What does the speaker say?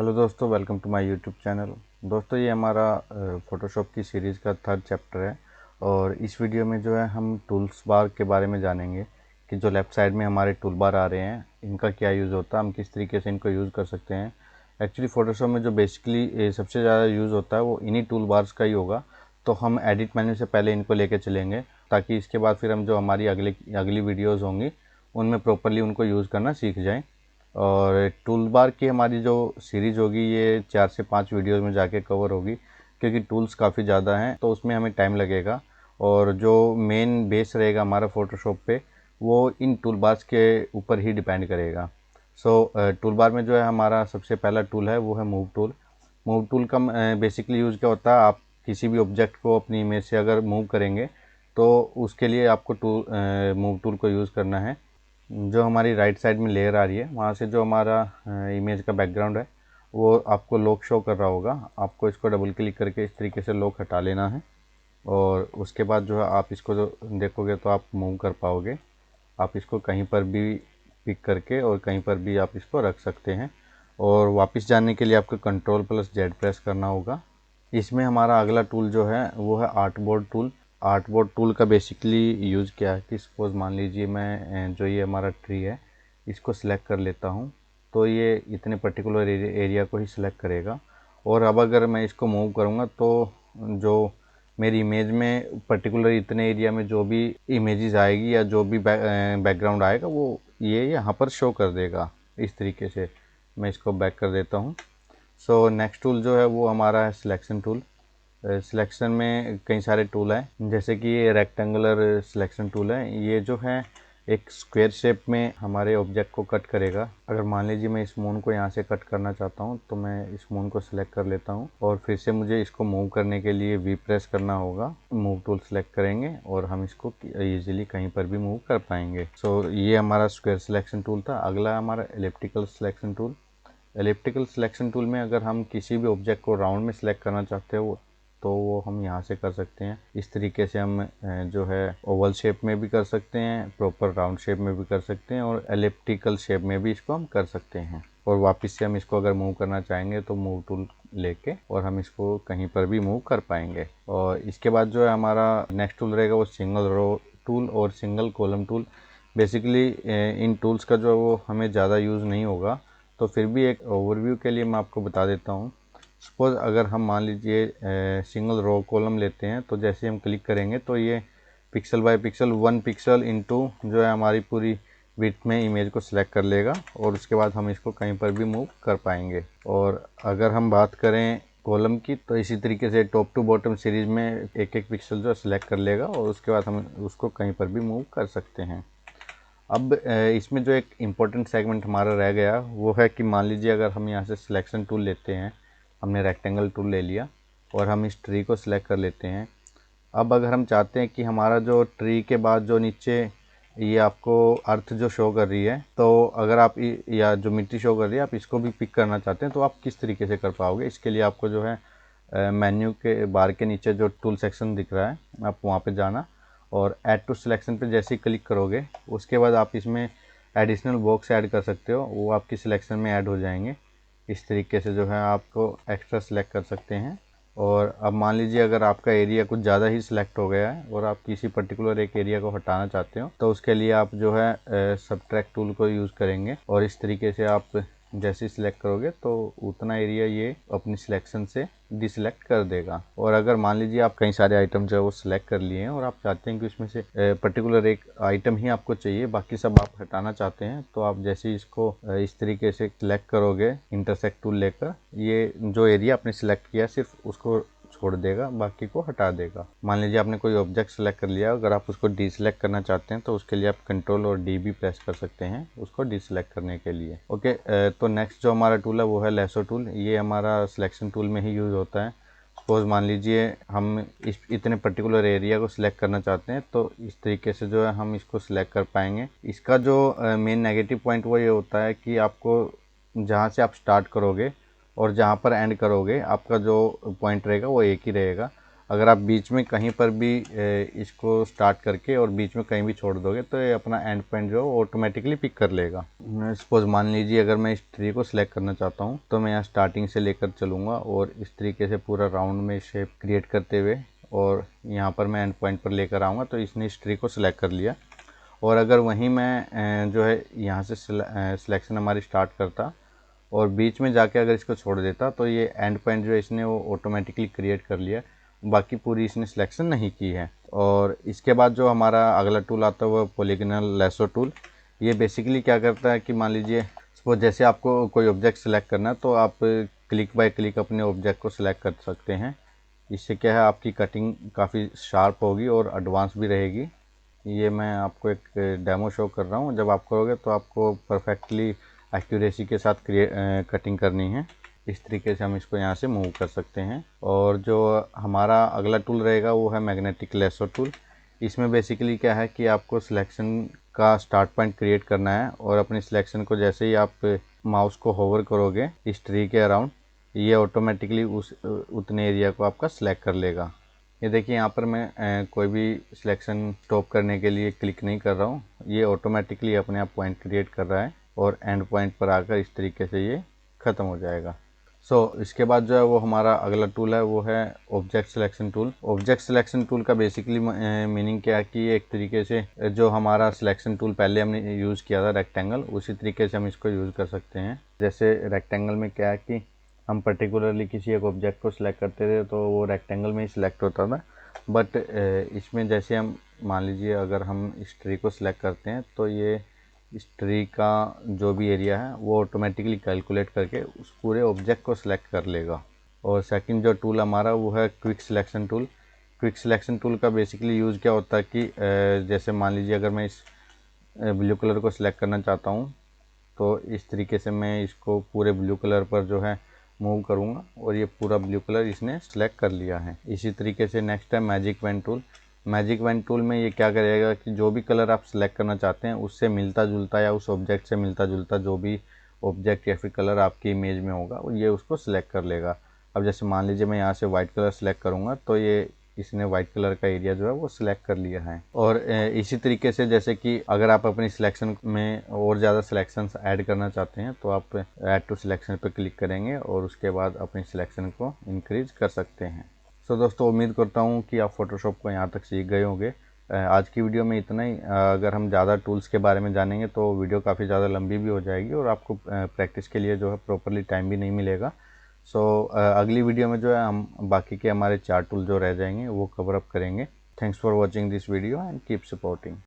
Hello दोस्तों, welcome to my YouTube channel. दोस्तों, ये हमारा फ़ोटोशॉप की सीरीज़ का थर्ड चैप्टर है और इस वीडियो में जो है हम टूल्स बार के बारे में जानेंगे कि जो लेफ़्ट साइड में हमारे टूल बार आ रहे हैं इनका क्या यूज़ होता है, हम किस तरीके से इनको यूज़ कर सकते हैं। एक्चुअली फ़ोटोशॉप में जो बेसिकली सबसे ज़्यादा यूज़ होता है वो इन्हीं टूल बार्स का ही होगा। तो हम एडिट मेन्यू से पहले इनको लेके चलेंगे ताकि इसके बाद फिर हम जो हमारी अगली वीडियोज़ होंगी उनमें प्रॉपरली उनको यूज़ करना सीख जाएँ। और टूल बार की हमारी जो सीरीज़ होगी ये 4 से 5 वीडियोज़ में जाके कवर होगी, क्योंकि टूल्स काफ़ी ज़्यादा हैं तो उसमें हमें टाइम लगेगा। और जो मेन बेस रहेगा हमारा फ़ोटोशॉप पे वो इन टूल बार्स के ऊपर ही डिपेंड करेगा। टूल बार में जो है हमारा सबसे पहला टूल है वो है मूव टूल। मूव टूल का बेसिकली यूज़ क्या होता है, आप किसी भी ऑब्जेक्ट को अपनी इमेज से अगर मूव करेंगे तो उसके लिए आपको मूव टूल को यूज़ करना है। जो हमारी राइट साइड में लेयर आ रही है वहाँ से जो हमारा इमेज का बैकग्राउंड है वो आपको लॉक शो कर रहा होगा। आपको इसको डबल क्लिक करके इस तरीके से लॉक हटा लेना है और उसके बाद जो है आप इसको जो देखोगे तो आप मूव कर पाओगे। आप इसको कहीं पर भी पिक करके और कहीं पर भी आप इसको रख सकते हैं। और वापस जाने के लिए आपको Ctrl+Z प्रेस करना होगा। इसमें हमारा अगला टूल जो है वो है आर्टबोर्ड टूल। आर्टबोर्ड टूल का बेसिकली यूज़ क्या है कि सपोज़ मान लीजिए मैं जो ये हमारा ट्री है इसको सिलेक्ट कर लेता हूँ, तो ये इतने पर्टिकुलर एरिया को ही सिलेक्ट करेगा। और अब अगर मैं इसको मूव करूँगा तो जो मेरी इमेज में पर्टिकुलर इतने एरिया में जो भी इमेजेस आएगी या जो भी बैकग्राउंड आएगा वो ये यहाँ पर शो कर देगा। इस तरीके से मैं इसको बैक कर देता हूँ। नेक्स्ट टूल जो है वो हमारा है सिलेक्शन टूल। सिलेक्शन में कई सारे टूल हैं, जैसे कि ये रेक्टेंगुलर सिलेक्शन टूल है। ये जो है एक स्क्वायर शेप में हमारे ऑब्जेक्ट को कट करेगा। अगर मान लीजिए मैं इस मून को यहाँ से कट करना चाहता हूँ तो मैं इस मून को सिलेक्ट कर लेता हूँ और फिर से मुझे इसको मूव करने के लिए वी प्रेस करना होगा। मूव टूल सेलेक्ट करेंगे और हम इसको ईजिली कहीं पर भी मूव कर पाएंगे। ये हमारा स्क्वायर सिलेक्शन टूल था। अगला हमारा elliptical selection tool. Elliptical selection tool में अगर हम किसी भी ऑब्जेक्ट को राउंड में सिलेक्ट करना चाहते हो तो वो हम यहाँ से कर सकते हैं। इस तरीके से हम जो है ओवल शेप में भी कर सकते हैं, प्रॉपर राउंड शेप में भी कर सकते हैं और एलिप्टिकल शेप में भी इसको हम कर सकते हैं। और वापस से हम इसको अगर मूव करना चाहेंगे तो मूव टूल लेके और हम इसको कहीं पर भी मूव कर पाएंगे। और इसके बाद जो है हमारा नेक्स्ट टूल रहेगा वो सिंगल रो टूल और सिंगल कॉलम टूल। बेसिकली इन टूल्स का जो वो हमें ज़्यादा यूज़ नहीं होगा, तो फिर भी एक ओवरव्यू के लिए मैं आपको बता देता हूँ। सपोज़ अगर हम मान लीजिए सिंगल रो कॉलम लेते हैं तो जैसे हम क्लिक करेंगे तो ये pixel by pixel 1 pixel into जो है हमारी पूरी विड्थ में इमेज को सिलेक्ट कर लेगा और उसके बाद हम इसको कहीं पर भी मूव कर पाएंगे। और अगर हम बात करें कॉलम की तो इसी तरीके से टॉप टू बॉटम सीरीज़ में एक एक पिक्सल जो सिलेक्ट कर लेगा और उसके बाद हम उसको कहीं पर भी मूव कर सकते हैं। अब इसमें जो एक इम्पोर्टेंट सेगमेंट हमारा रह गया वो है कि मान लीजिए अगर हम यहाँ से सिलेक्शन टूल लेते हैं, हमने रेक्टेंगल टूल ले लिया और हम इस ट्री को सिलेक्ट कर लेते हैं। अब अगर हम चाहते हैं कि हमारा जो ट्री के बाद जो नीचे ये आपको अर्थ जो शो कर रही है, तो अगर आप या जो मिट्टी शो कर रही है आप इसको भी पिक करना चाहते हैं तो आप किस तरीके से कर पाओगे। इसके लिए आपको जो है मेन्यू के बार के नीचे जो टूल सेक्शन दिख रहा है आप वहाँ पे जाना और ऐड टू सिलेक्शन पे जैसे ही क्लिक करोगे उसके बाद आप इसमें एडिशनल बॉक्स ऐड कर सकते हो, वो आपकी सिलेक्शन में ऐड हो जाएंगे। इस तरीके से जो है आपको एक्स्ट्रा सेलेक्ट कर सकते हैं। और अब मान लीजिए अगर आपका एरिया कुछ ज़्यादा ही सिलेक्ट हो गया है और आप किसी पर्टिकुलर एक एरिया को हटाना चाहते हो तो उसके लिए आप जो है सबट्रैक्ट टूल को यूज़ करेंगे और इस तरीके से आप जैसे सिलेक्ट करोगे तो उतना एरिया ये अपनी सिलेक्शन से डिसलेक्ट कर देगा। और अगर मान लीजिए आप कई सारे आइटम जो है वो सिलेक्ट कर लिए हैं और आप चाहते हैं कि उसमें से पर्टिकुलर एक आइटम ही आपको चाहिए, बाकी सब आप हटाना चाहते हैं, तो आप जैसे ही इसको इस तरीके से सिलेक्ट करोगे इंटरसेक्ट टूल लेकर, ये जो एरिया आपने सिलेक्ट किया सिर्फ उसको छोड़ देगा, बाकी को हटा देगा। मान लीजिए आपने कोई ऑब्जेक्ट सेलेक्ट कर लिया, अगर आप उसको डीसेलेक्ट करना चाहते हैं तो उसके लिए आप कंट्रोल और डी भी प्रेस कर सकते हैं उसको डीसेलेक्ट करने के लिए। ओके, तो नेक्स्ट जो हमारा टूल है वो है लेसो टूल। ये हमारा सिलेक्शन टूल में ही यूज़ होता है। सपोज मान लीजिए हम इतने पर्टिकुलर एरिया को सिलेक्ट करना चाहते हैं तो इस तरीके से जो है हम इसको सिलेक्ट कर पाएंगे। इसका जो मेन नेगेटिव पॉइंट वो ये होता है कि आपको जहाँ से आप स्टार्ट करोगे और जहाँ पर एंड करोगे आपका जो पॉइंट रहेगा वो एक ही रहेगा। अगर आप बीच में कहीं पर भी इसको स्टार्ट करके और बीच में कहीं भी छोड़ दोगे तो ये अपना एंड पॉइंट जो है ऑटोमेटिकली पिक कर लेगा। सपोज मान लीजिए अगर मैं इस ट्री को सिलेक्ट करना चाहता हूँ तो मैं यहाँ स्टार्टिंग से लेकर चलूँगा और इस तरीके से पूरा राउंड में शेप क्रिएट करते हुए और यहाँ पर मैं एंड पॉइंट पर लेकर आऊँगा तो इसने इस ट्री को सिलेक्ट कर लिया। और अगर वहीं मैं जो है यहाँ से सिलेक्शन हमारी स्टार्ट करता और बीच में जाके अगर इसको छोड़ देता तो ये एंड पॉइंट जो है इसने वो ऑटोमेटिकली क्रिएट कर लिया, बाकी पूरी इसने सिलेक्शन नहीं की है। और इसके बाद जो हमारा अगला टूल आता है वो पॉलीगोनल लैसो टूल। ये बेसिकली क्या करता है कि मान लीजिए सपोज जैसे आपको कोई ऑब्जेक्ट सेलेक्ट करना है तो आप क्लिक बाय क्लिक अपने ऑब्जेक्ट को सिलेक्ट कर सकते हैं। इससे क्या है आपकी कटिंग काफ़ी शार्प होगी और एडवांस भी रहेगी। ये मैं आपको एक डेमो शो कर रहा हूँ, जब आप करोगे तो आपको परफेक्टली एक्यूरेसी के साथ कटिंग करनी है। इस तरीके से हम इसको यहाँ से मूव कर सकते हैं। और जो हमारा अगला टूल रहेगा वो है मैग्नेटिक लेसो टूल। इसमें बेसिकली क्या है कि आपको सिलेक्शन का स्टार्ट पॉइंट क्रिएट करना है और अपनी सिलेक्शन को जैसे ही आप माउस को होवर करोगे इस ट्री के अराउंड, ये ऑटोमेटिकली उस उतने एरिया को आपका सिलेक्ट कर लेगा। ये देखिए यहाँ पर मैं कोई भी सिलेक्शन स्टॉप करने के लिए क्लिक नहीं कर रहा हूँ, ये ऑटोमेटिकली अपने आप पॉइंट क्रिएट कर रहा है और एंड पॉइंट पर आकर इस तरीके से ये ख़त्म हो जाएगा। इसके बाद जो है वो हमारा अगला टूल है वो है object selection tool. Object selection tool का बेसिकली मीनिंग क्या है कि एक तरीके से जो हमारा सिलेक्शन टूल पहले हमने यूज़ किया था रेक्टेंगल, उसी तरीके से हम इसको यूज़ कर सकते हैं। जैसे रेक्टेंगल में क्या है कि हम पर्टिकुलरली किसी एक ऑब्जेक्ट को सिलेक्ट करते थे तो वो रेक्टेंगल में ही सिलेक्ट होता था, बट इसमें जैसे हम मान लीजिए अगर हम इस ट्री को सिलेक्ट करते हैं तो ये इस ट्री का जो भी एरिया है वो ऑटोमेटिकली कैलकुलेट करके उस पूरे ऑब्जेक्ट को सिलेक्ट कर लेगा। और सेकंड जो टूल हमारा वो है quick selection tool. Quick selection tool का बेसिकली यूज़ क्या होता है कि जैसे मान लीजिए अगर मैं इस ब्लू कलर को सिलेक्ट करना चाहता हूँ तो इस तरीके से मैं इसको पूरे ब्लू कलर पर जो है मूव करूँगा और ये पूरा ब्लू कलर इसने सेलेक्ट कर लिया है। इसी तरीके से नेक्स्ट है magic pen tool. Magic pen tool में ये क्या करेगा कि जो भी कलर आप सेलेक्ट करना चाहते हैं उससे मिलता जुलता या उस ऑब्जेक्ट से मिलता जुलता जो भी ऑब्जेक्ट या फिर कलर आपकी इमेज में होगा ये उसको सिलेक्ट कर लेगा। अब जैसे मान लीजिए मैं यहाँ से वाइट कलर सेलेक्ट करूँगा तो ये इसने वाइट कलर का एरिया जो है वो सिलेक्ट कर लिया है। और इसी तरीके से जैसे कि अगर आप अपनी सिलेक्शन में और ज़्यादा सिलेक्शंस ऐड करना चाहते हैं तो आप ऐड टू सिलेक्शन पर क्लिक करेंगे और उसके बाद अपनी सिलेक्शन को इंक्रीज कर सकते हैं। दोस्तों उम्मीद करता हूँ कि आप फोटोशॉप को यहाँ तक सीख गए होंगे। आज की वीडियो में इतना ही। अगर हम ज़्यादा टूल्स के बारे में जानेंगे तो वीडियो काफ़ी ज़्यादा लंबी भी हो जाएगी और आपको प्रैक्टिस के लिए जो है प्रॉपरली टाइम भी नहीं मिलेगा। अगली वीडियो में जो है हम बाकी के हमारे 4 टूल जो रह जाएंगे वो कवर अप करेंगे। Thanks for watching this video and keep supporting.